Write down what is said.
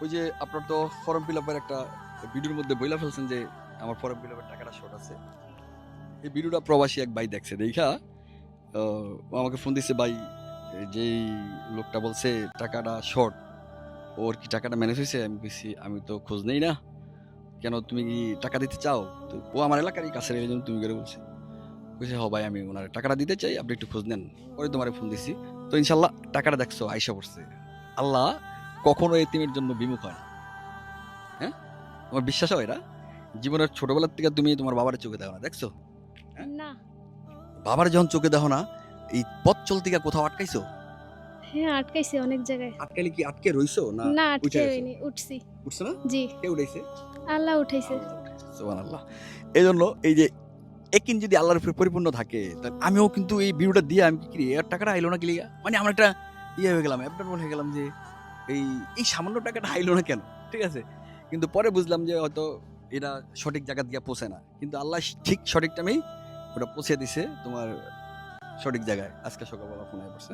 ওই যে আপনার তো ফর্ম ফিল আপের একটা ভিডিওর মধ্যে বইলা ফেলছেন যে আমার ফর্ম ফিল আপের টাকাটা শর্ট আছে। এই ভিডিওটা প্রবাসী এক ভাই দেখছে, দেখা ও আমাকে ফোন দিচ্ছে, ভাই যেই লোকটা বলছে টাকাটা শর্ট, ওর কি টাকাটা ম্যানেজ হয়েছে? আমি বলছি আমি তো খোঁজ নেই না, কেন তুমি কি টাকা দিতে চাও? তো ও আমার এলাকারই কাছের, এই জন্য তুমি করে বলছে। কইছে হ ভাই, আমি ওনার টাকাটা দিতে চাই, আপনি একটু খোঁজ নেন। পরে তোমার ফোন দিছি। তো ইনশাল্লাহ টাকাটা দেখছো আইসা পড়ছে। আল্লাহ কখনো এতিমের জন্য বিমুখ হয় না। হ্যাঁ, তোমার বিশ্বাস হয় এটা? জীবনের ছোটবেলার থেকে তুমি তোমার বাবার চোখে দেখো না, দেখছো? হ্যাঁ, না। বাবার যখন চোখে দেখো না, এই পথ চলতে গিয়ে কোথাও আটকাইছো? হ্যাঁ, আটকাইছে অনেক জায়গায়। আটকাইলে কি আটকে রইছো না না, উঠে আটকে গেছো? হইনি, উঠছি। উঠছো না? জি, কে উঠাইছে? আল্লাহ উঠাইছে। আল্লাহ উঠাইছে, সুবহানাল্লাহ। এই জন্য এই যে একিন যদি আল্লাহর উপরে পরিপূর্ণ থাকে, তাহলে আমিও কিন্তু এই ভিডিওটা দিয়ে আমি কি এর টাকাটা আইলো না কি লিগা, মানে আমার একটা ইয়ে হয়ে গেলাম, অ্যাবনর্মাল হয়ে গেলাম যে এই এই সামান্য টাকাটা আইলো না কেন? ঠিক আছে, কিন্তু পরে বুঝলাম যে হয়তো এটা সঠিক জায়গা দিয়ে পৌঁছে না, কিন্তু আল্লাহ ঠিক সঠিক টাইমেই ওটা পৌঁছে দিছে তোমার সঠিক জায়গায়। আজকে সকালবেলা ফোন আইয়া পড়ছে।